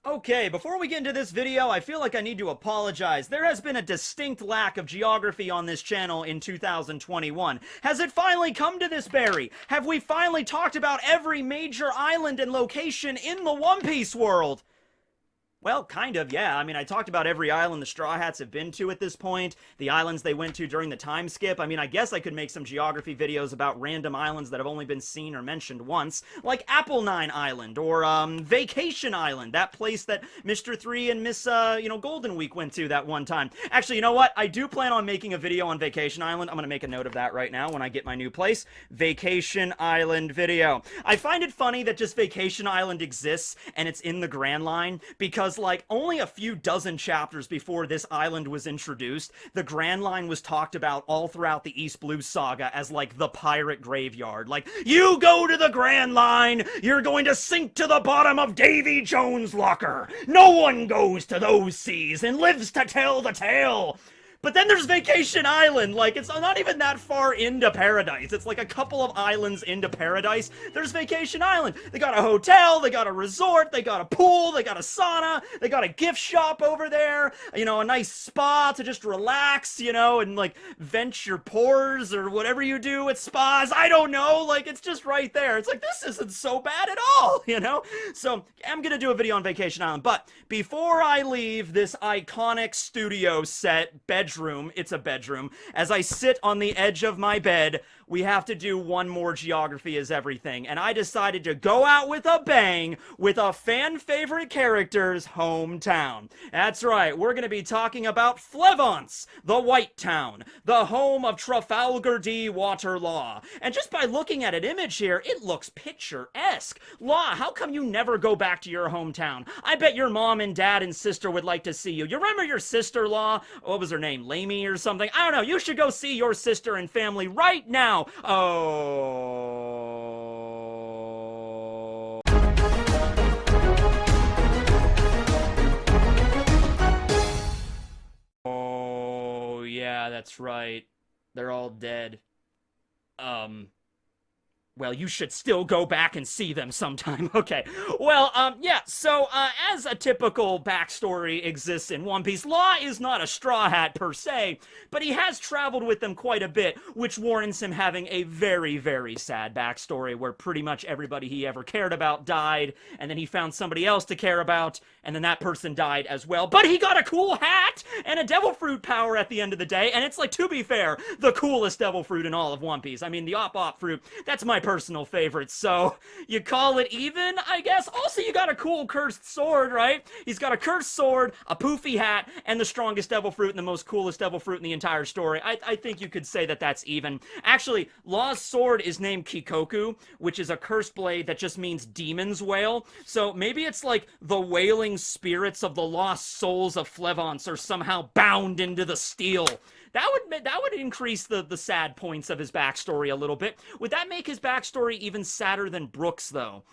Okay, before we get into this video, I feel like I need to apologize. There has been a distinct lack of geography on this channel in 2021. Has it finally come to this, Barry? Have we finally talked about every major island and location in the One Piece world? Well, kind of, yeah. I mean, I talked about every island the Straw Hats have been to at this point, the islands they went to during the time skip. I mean, I guess I could make some geography videos about random islands that have only been seen or mentioned once, like Apple Nine Island, or, Vacation Island, that place that Mr. 3 and Miss, Golden Week went to that one time. Actually, you know what? I do plan on making a video on Vacation Island. I'm gonna make a note of that right now when I get my new place. Vacation Island video. I find it funny that just Vacation Island exists, and it's in the Grand Line, because like only a few dozen chapters before this island was introduced, the Grand Line was talked about all throughout the East Blue Saga as like the pirate graveyard. Like, you go to the Grand Line, you're going to sink to the bottom of Davy Jones' locker. No one goes to those seas and lives to tell the tale. But then there's Vacation Island. Like, it's not even that far into Paradise. It's like a couple of islands into Paradise. There's Vacation Island. They got a hotel, they got a resort, they got a pool, they got a sauna, they got a gift shop over there, you know, a nice spa to just relax, you know, and like vent your pores or whatever you do at spas. I don't know. Like, it's just right there. It's like, this isn't so bad at all, you know? So I'm gonna do a video on Vacation Island. But before I leave this iconic studio set bedroom, it's a bedroom, as I sit on the edge of my bed, we have to do one more geography is everything. And I decided to go out with a bang with a fan favorite character's hometown. That's right, we're going to be talking about FLEVANCE, the White Town, the home of Trafalgar D. Water Law. And just by looking at an image here, it looks picturesque. Law, how come you never go back to your hometown? I bet your mom and dad and sister would like to see you. You remember your sister, Law? What was her name? Lamy or something? I don't know. You should go see your sister and family right now. Oh. Oh, yeah, that's right. They're all dead. Well, you should still go back and see them sometime. Okay. Well, yeah, so, as a typical backstory exists in One Piece, Law is not a Straw Hat per se, but he has traveled with them quite a bit, which warrants him having a very, very sad backstory where pretty much everybody he ever cared about died, and then he found somebody else to care about, and then that person died as well. But he got a cool hat and a devil fruit power at the end of the day, and it's like, to be fair, the coolest devil fruit in all of One Piece. I mean, the Op fruit, that's my personal favorite, so you call it even, I guess. Also, you got a cool cursed sword, right? He's got a cursed sword, a poofy hat, and the strongest devil fruit and the most coolest devil fruit in the entire story. I think you could say that that's even. Actually, Law's sword is named Kikoku, which is a cursed blade that just means demon's wail, so maybe it's like the wailing spirits of the lost souls of FLEVANCE are somehow bound into the steel. That would increase the sad points of his backstory a little bit. Would that make his backstory even sadder than Brooks, though?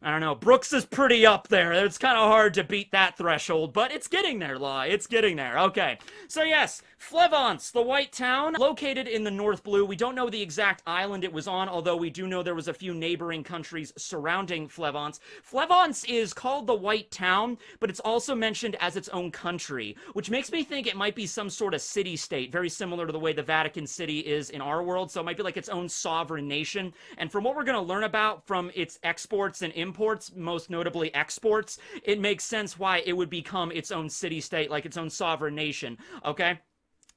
I don't know. Brooks is pretty up there. It's kind of hard to beat that threshold, but it's getting there, Law. It's getting there. Okay. So yes, FLEVANCE, the White Town, located in the North Blue. We don't know the exact island it was on, although we do know there was a few neighboring countries surrounding FLEVANCE. FLEVANCE is called the White Town, but it's also mentioned as its own country, which makes me think it might be some sort of city-state, very similar to the way the Vatican City is in our world, so it might be like its own sovereign nation. And from what we're going to learn about from its exports and imports, most notably exports, it makes sense why it would become its own city-state, like its own sovereign nation, okay?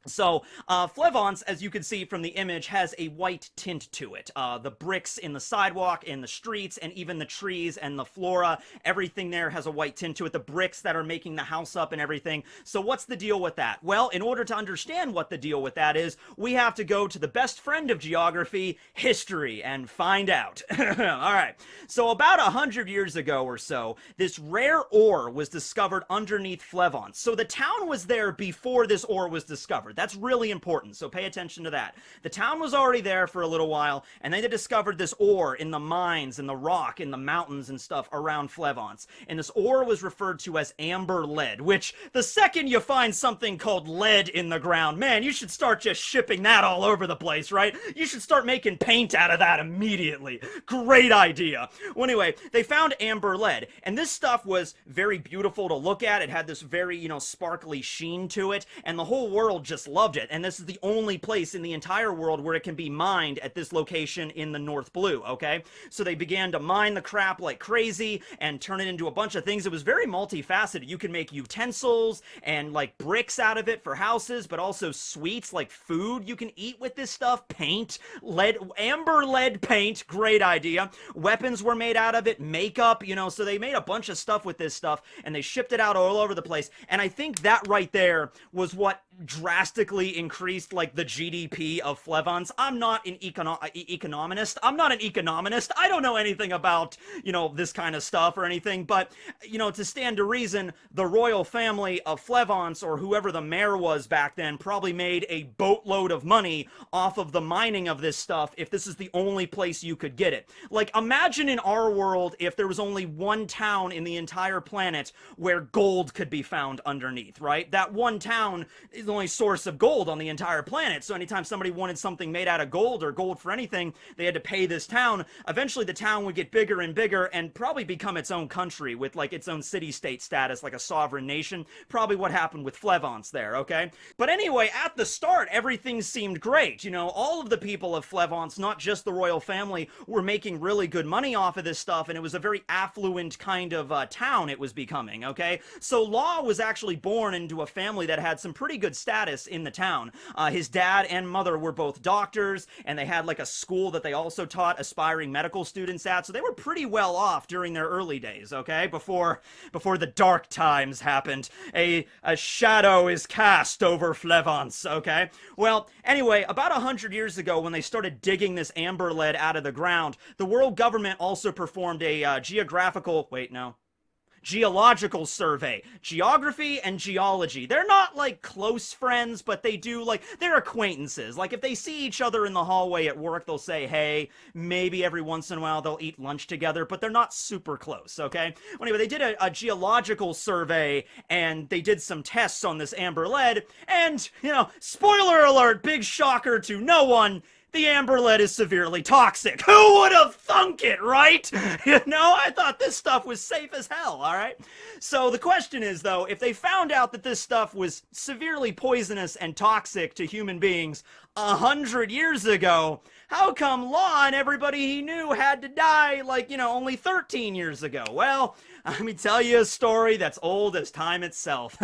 So, FLEVANCE, as you can see from the image, has a white tint to it. The bricks in the sidewalk, in the streets, and even the trees and the flora, everything there has a white tint to it. The bricks that are making the house up and everything. So what's the deal with that? Well, in order to understand what the deal with that is, we have to go to the best friend of geography, history, and find out. Alright, so about 100 years ago or so, this rare ore was discovered underneath FLEVANCE. So the town was there before this ore was discovered. discovered. That's really important, so pay attention to that. The town was already there for a little while, and they discovered this ore in the mines, in the rock, in the mountains and stuff around FLEVANCE. And this ore was referred to as amber lead, which the second you find something called lead in the ground, man, you should start just shipping that all over the place, right? You should start making paint out of that immediately. Great idea. Well, anyway, they found amber lead, and this stuff was very beautiful to look at. It had this very, sparkly sheen to it, and the whole world just loved it. And this is the only place in the entire world where it can be mined at this location in the North Blue, okay? So they began to mine the crap like crazy and turn it into a bunch of things. It was very multifaceted. You can make utensils and like bricks out of it for houses, but also sweets like food you can eat with this stuff. Paint, lead, amber lead paint, great idea. Weapons were made out of it, makeup, so they made a bunch of stuff with this stuff and they shipped it out all over the place. And I think that right there was what drastically increased like the GDP of FLEVANCE. I'm not an economist. I don't know anything about, this kind of stuff or anything, but, to stand to reason, the royal family of FLEVANCE, or whoever the mayor was back then, probably made a boatload of money off of the mining of this stuff if this is the only place you could get it. Like, imagine in our world if there was only one town in the entire planet where gold could be found underneath, right? That one town is the only source of gold on the entire planet, so anytime somebody wanted something made out of gold or gold for anything, they had to pay this town. Eventually the town would get bigger and bigger and probably become its own country with like its own city-state status, like a sovereign nation. Probably what happened with FLEVANCE there, okay? But anyway, at the start, everything seemed great. All of the people of FLEVANCE, not just the royal family, were making really good money off of this stuff, and it was a very affluent kind of town it was becoming, okay? So Law was actually born into a family that had some pretty good status in the town. His dad and mother were both doctors, and they had like a school that they also taught aspiring medical students at, so they were pretty well off during their early days, okay? Before the dark times happened. A shadow is cast over FLEVANCE, okay? Well, anyway, about 100 years ago when they started digging this amber lead out of the ground, the world government also performed a geological survey. Geography and geology. They're not like close friends, but they do they're acquaintances. Like if they see each other in the hallway at work, they'll say, hey, maybe every once in a while they'll eat lunch together, but they're not super close, okay? Well, anyway, they did a geological survey and they did some tests on this amber lead, and, spoiler alert, big shocker to no one, the amber lead is severely toxic. Who would have thunk it, right? I thought this stuff was safe as hell, all right? So the question is, though, if they found out that this stuff was severely poisonous and toxic to human beings 100 years ago, how come Law and everybody he knew had to die, only 13 years ago? Well, let me tell you a story that's old as time itself.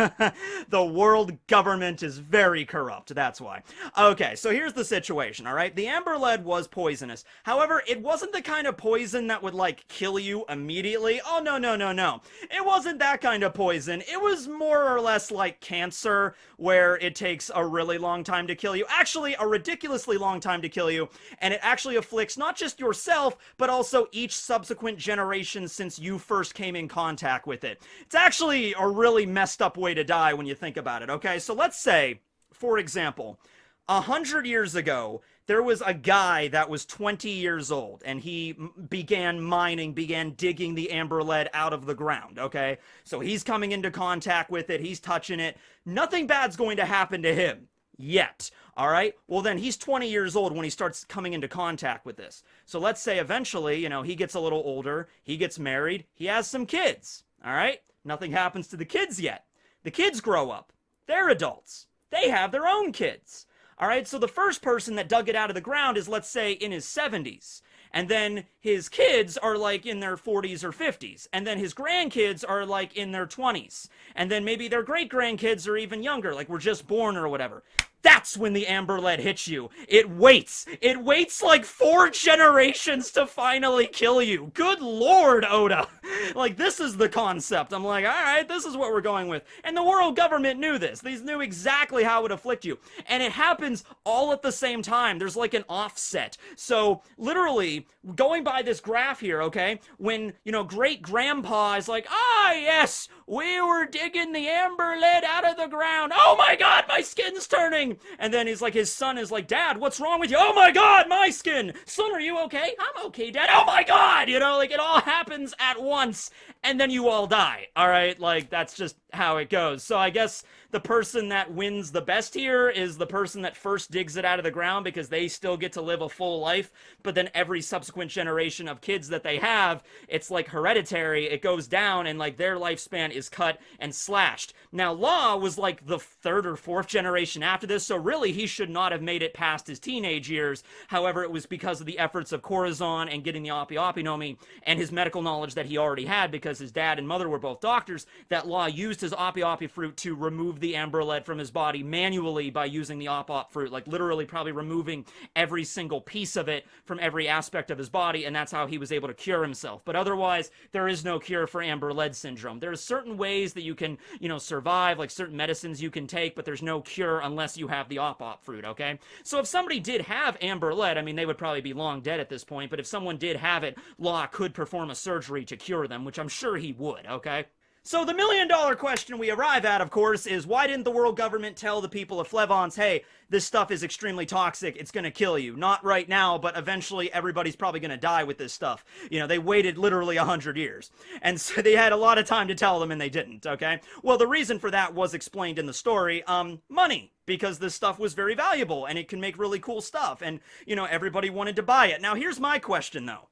The world government is very corrupt, that's why. Okay, so here's the situation, all right? The amber lead was poisonous. However, it wasn't the kind of poison that would, kill you immediately. Oh, no. It wasn't that kind of poison. It was more or less like cancer, where it takes a really long time to kill you. Actually, a ridiculously long time to kill you, and it actually afflicts not just yourself, but also each subsequent generation since you first came in contact with it. It's actually a really messed up way to die when you think about it, okay? So let's say, for example, 100 years ago, there was a guy that was 20 years old, and he began digging the amber lead out of the ground, okay? So he's coming into contact with it, he's touching it. Nothing bad's going to happen to him. Yet, all right? Well, then he's 20 years old when he starts coming into contact with this. So let's say eventually, he gets a little older, he gets married, he has some kids, all right? Nothing happens to the kids yet. The kids grow up. They're adults. They have their own kids, all right? So the first person that dug it out of the ground is, let's say, in his 70s. And then his kids are in their 40s or 50s. And then his grandkids are in their 20s. And then maybe their great-grandkids are even younger, were just born or whatever. That's when the amber lead hits you. It waits. It waits 4 generations to finally kill you. Good Lord, Oda. Like, this is the concept. I'm like, all right, this is what we're going with. And the world government knew this. These knew exactly how it would afflict you. And it happens all at the same time. There's like an offset. So literally, going by this graph here, okay, when, you know, great grandpa is like, ah, yes, we were digging the amber lead out of the ground. Oh my God, my skin's turning. And then he's like, his son is like, Dad, what's wrong with you? Oh my God, my skin. Son, are you okay? I'm okay, Dad. Oh my God. You know, like it all happens at once and then you all die. All right. Like that's just how it goes. So I guess the person that wins the best here is the person that first digs it out of the ground because they still get to live a full life. But then every subsequent generation of kids that they have, it's like hereditary. It goes down and like their lifespan is cut and slashed. Now, Law was like the third or fourth generation after this. So really, he should not have made it past his teenage years. However, it was because of the efforts of Corazon and getting the Opi-Opi-Nomi and his medical knowledge that he already had because his dad and mother were both doctors that Law used his Opi-Opi fruit to remove the amber lead from his body manually by using the Op-Op fruit, like literally probably removing every single piece of it from every aspect of his body, and that's how he was able to cure himself. But otherwise, there is no cure for amber lead syndrome. There are certain ways that you can, you know, survive, like certain medicines you can take, but there's no cure unless you have the Op-Op fruit, okay? So if somebody did have amber lead, I mean, they would probably be long dead at this point, but if someone did have it, Law could perform a surgery to cure them, which I'm sure he would, okay? So the million-dollar question we arrive at, of course, is why didn't the world government tell the people of FLEVANCE, hey, this stuff is extremely toxic, it's gonna kill you. Not right now, but eventually everybody's probably gonna die with this stuff. You know, they waited literally 100 years. And so they had a lot of time to tell them and they didn't, okay? Well, the reason for that was explained in the story, money. Because this stuff was very valuable and it can make really cool stuff. And, you know, everybody wanted to buy it. Now, here's my question, though.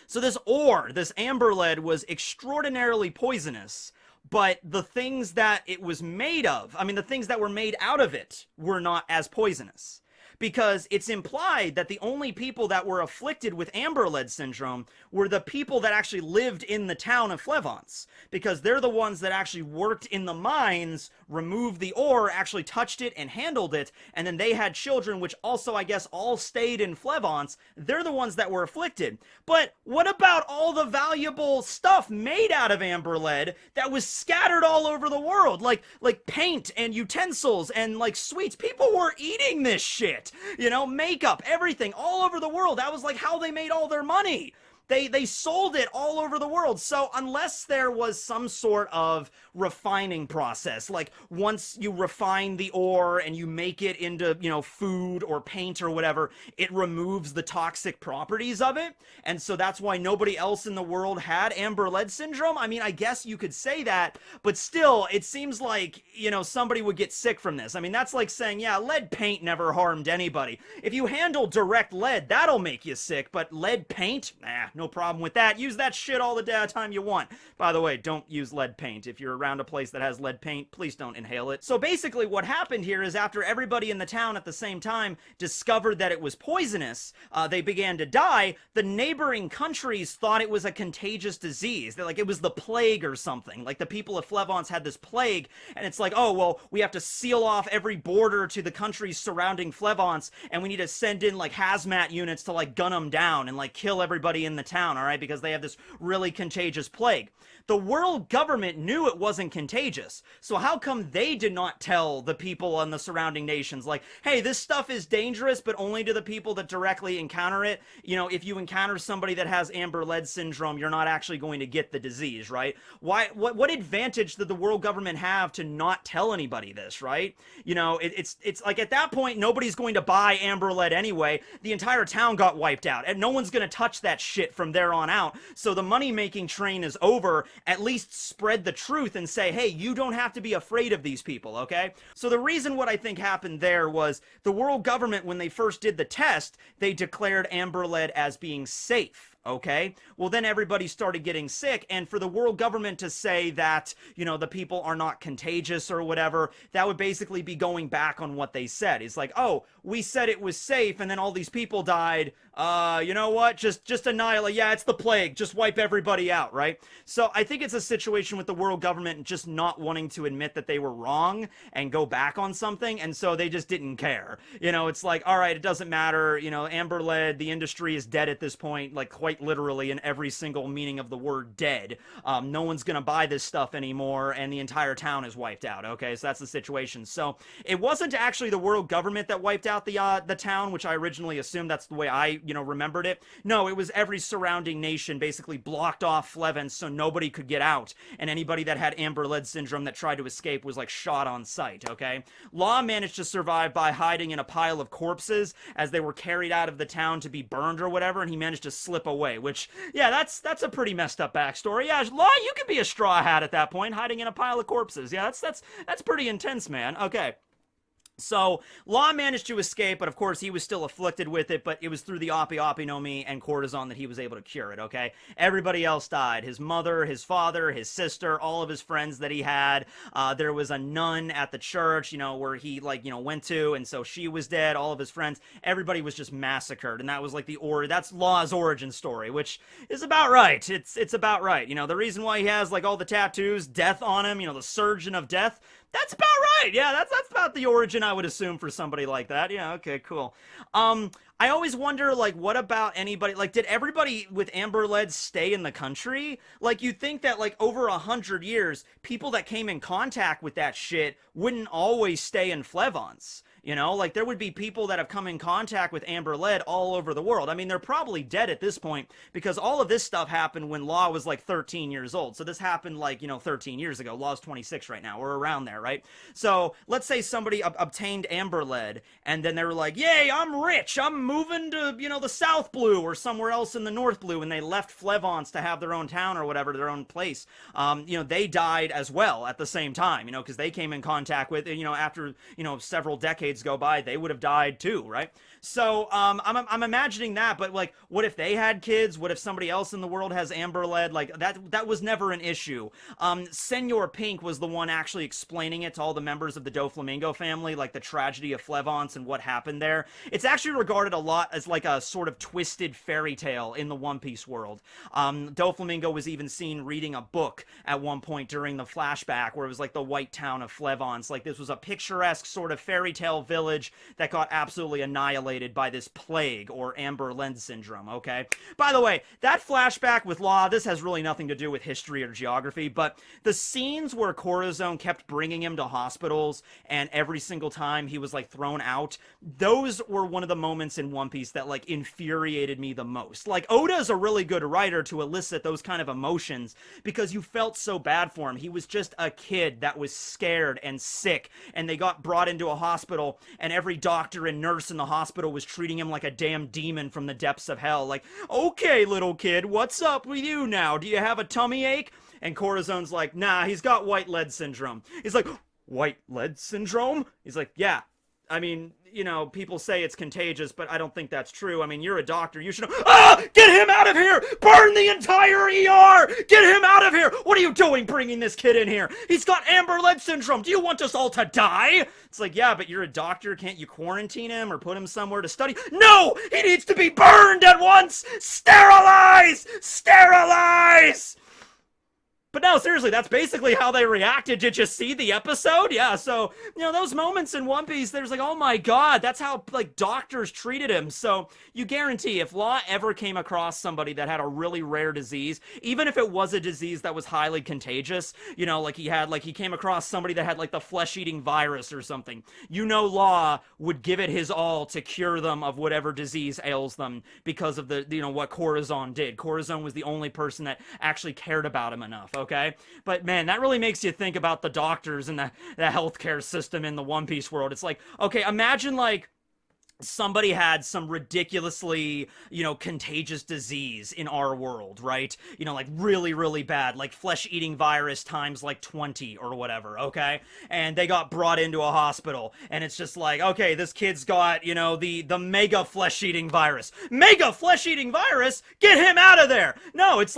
So this ore, this amber lead, was extraordinarily poisonous, but the things that it was made of, I mean, the things that were made out of it were not as poisonous. Because it's implied that the only people that were afflicted with amber lead syndrome were the people that actually lived in the town of FLEVANCE. Because they're the ones that actually worked in the mines, removed the ore, actually touched it and handled it, and then they had children, which also, I guess, all stayed in FLEVANCE. They're the ones that were afflicted. But what about all the valuable stuff made out of amber lead that was scattered all over the world? Like paint and utensils and like sweets. People were eating this shit. You know, makeup, everything, all over the world. That was like how they made all their money. They sold it all over the world. So unless there was some sort of refining process, like once you refine the ore and you make it into, you know, food or paint or whatever, it removes the toxic properties of it. And so that's why nobody else in the world had amber lead syndrome. I mean, I guess you could say that, but still, it seems like, you know, somebody would get sick from this. I mean, that's like saying, yeah, lead paint never harmed anybody. If you handle direct lead, that'll make you sick, but lead paint? Nah, no problem with that. Use that shit all the time you want. By the way, don't use lead paint. If you're around a place that has lead paint, please don't inhale it. So basically what happened here is after everybody in the town at the same time discovered that it was poisonous, they began to die. The neighboring countries thought it was a contagious disease. They're like, it was the plague or something. Like the people of FLEVANCE had this plague, and it's like, oh, well, we have to seal off every border to the countries surrounding FLEVANCE, and we need to send in like hazmat units to like gun them down and like kill everybody in the town, all right, because they have this really contagious plague. The world government knew it wasn't contagious, so how come they did not tell the people in the surrounding nations, like, hey, this stuff is dangerous, but only to the people that directly encounter it? You know, if you encounter somebody that has amber lead syndrome, you're not actually going to get the disease, right? What advantage did the world government have to not tell anybody this, right? You know, it's like at that point, nobody's going to buy amber lead anyway. The entire town got wiped out, and no one's going to touch that shit from there on out. So the money-making train is over. At least spread the truth and say, hey, you don't have to be afraid of these people, okay? So the reason what I think happened there was the world government, when they first did the test, they declared amber lead as being safe. Okay, well then everybody started getting sick, and for the world government to say that, you know, the people are not contagious or whatever, that would basically be going back on what they said. It's like, oh, we said it was safe, and then all these people died. You know what? Just annihilate. Yeah, it's the plague. Just wipe everybody out, right? So I think it's a situation with the world government just not wanting to admit that they were wrong and go back on something, and so they just didn't care. You know, it's like, all right, it doesn't matter. You know, amber lead, the industry is dead at this point, like quite quite literally in every single meaning of the word dead. No one's gonna buy this stuff anymore, and the entire town is wiped out. Okay, so that's the situation. So it wasn't actually the world government that wiped out the town, which I originally assumed. That's the way I remembered it. No, it was every surrounding nation basically blocked off FLEVANCE so nobody could get out, and anybody that had Amber-Lead syndrome that tried to escape was like shot on sight. Okay, Law managed to survive by hiding in a pile of corpses as they were carried out of the town to be burned or whatever, and he managed to slip away. Which, yeah, that's a pretty messed up backstory. Yeah, Law, you could be a straw hat at that point, hiding in a pile of corpses. Yeah, that's pretty intense, man. Okay. So, Law managed to escape, but of course he was still afflicted with it, but it was through the Opi no Mi and cortisone that he was able to cure it, okay? Everybody else died. His mother, his father, his sister, all of his friends that he had. There was a nun at the church, where he, went to, and so she was dead, all of his friends. Everybody was just massacred, and that was, that's Law's origin story, which is about right. It's about right. The reason why he has, all the tattoos, death on him, the surgeon of death, that's about right. Yeah, that's about the origin I would assume for somebody like that. Yeah, okay, cool. I always wonder, what about anybody, did everybody with Amber-Lead stay in the country? You'd think that, over 100 years, people that came in contact with that shit wouldn't always stay in FLEVANCE. There would be people that have come in contact with Amber-Lead all over the world. I mean, they're probably dead at this point because all of this stuff happened when Law was 13 years old. So this happened 13 years ago. Law's 26 right now. We're around there, right? So let's say somebody obtained Amber-Lead and then they were like, yay, I'm rich. I'm moving to, the South Blue or somewhere else in the North Blue. And they left FLEVANCE to have their own town or whatever, their own place. They died as well at the same time, because they came in contact with, after, several decades go by, they would have died too, right? So I'm imagining that, but what if they had kids? What if somebody else in the world has Amber-Lead? That was never an issue. Senor Pink was the one actually explaining it to all the members of the Doflamingo family, the tragedy of FLEVANCE and what happened there. It's actually regarded a lot as a sort of twisted fairy tale in the One Piece world. Doflamingo was even seen reading a book at one point during the flashback where it was the white town of FLEVANCE. This was a picturesque sort of fairy tale village that got absolutely annihilated by this plague or Amber-Lead syndrome, okay? By the way, that flashback with Law, this has really nothing to do with history or geography, but the scenes where Corazon kept bringing him to hospitals and every single time he was thrown out, those were one of the moments in One Piece that infuriated me the most. Oda's a really good writer to elicit those kind of emotions because you felt so bad for him. He was just a kid that was scared and sick, and they got brought into a hospital, and every doctor and nurse in the hospital was treating him like a damn demon from the depths of hell. Okay, little kid, what's up with you now? Do you have a tummy ache? And Corazon's like, nah, he's got white lead syndrome. He's like, white lead syndrome? He's like, yeah. I mean, people say it's contagious, but I don't think that's true. I mean, you're a doctor. You should know. Ah! Get him out of here! Burn the entire ER! Get him out of here! What are you doing bringing this kid in here? He's got Amber-Lead syndrome. Do you want us all to die? It's yeah, but you're a doctor. Can't you quarantine him or put him somewhere to study? No! He needs to be burned at once! Sterilize! Sterilize! But no, seriously, that's basically how they reacted. Did you see the episode? Yeah, so, those moments in One Piece, there's oh my god, that's how, doctors treated him. So, you guarantee, if Law ever came across somebody that had a really rare disease, even if it was a disease that was highly contagious, he came across somebody that had, the flesh-eating virus or something, Law would give it his all to cure them of whatever disease ails them because of the, what Corazon did. Corazon was the only person that actually cared about him enough, okay? But man, that really makes you think about the doctors and the healthcare system in the One Piece world. It's okay, imagine somebody had some ridiculously, contagious disease in our world, right? Really, really bad, flesh-eating virus times 20 or whatever, okay? And they got brought into a hospital, and it's just okay, this kid's got, the mega flesh-eating virus. Mega flesh-eating virus? Get him out of there! No, it's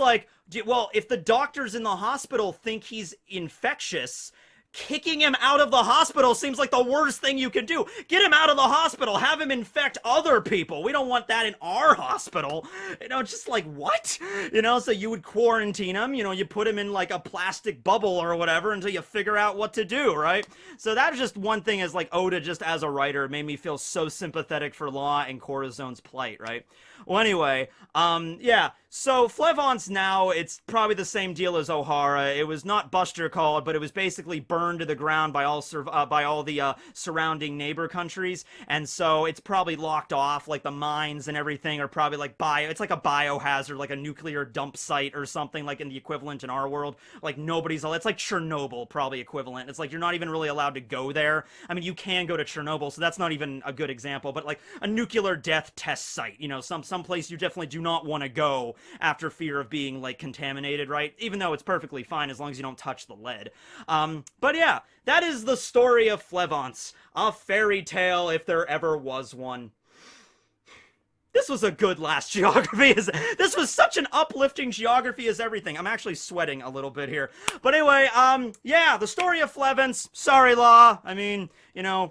well, if the doctors in the hospital think he's infectious, kicking him out of the hospital seems like the worst thing you can do. Get him out of the hospital. Have him infect other people. We don't want that in our hospital. Just what? So you would quarantine him. You put him in a plastic bubble or whatever until you figure out what to do, right? So that's just one thing as Oda, just as a writer, made me feel so sympathetic for Law and Corazon's plight, right? Well, anyway, yeah. So FLEVANCE now, it's probably the same deal as O'Hara. It was not Buster called, but it was basically burned to the ground by all the surrounding neighbor countries, and so it's probably locked off. Like the mines and everything are probably like it's like a biohazard, like a nuclear dump site or something, like in the equivalent in our world. Like it's like Chernobyl, probably equivalent. It's like you're not even really allowed to go there. I mean, you can go to Chernobyl, so that's not even a good example, but like a nuclear death test site, some place you definitely do not want to go after fear of being like contaminated, right? Even though it's perfectly fine as long as you don't touch the lead. But yeah, that is the story of FLEVANCE, a fairy tale if there ever was one. This was a good last geography. This was such an uplifting geography as everything. I'm actually sweating a little bit here. But anyway, yeah, the story of FLEVANCE. Sorry, Law. I mean,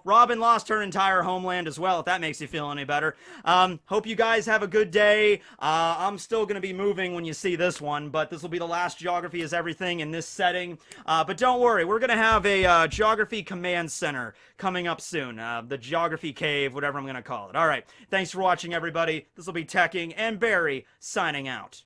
Robin lost her entire homeland as well, if that makes you feel any better. Hope you guys have a good day. I'm still going to be moving when you see this one, but this will be the last geography as everything in this setting. But don't worry, we're going to have a geography command center coming up soon. The geography cave, whatever I'm going to call it. All right, thanks for watching, everybody. This will be Tekking and Barry signing out.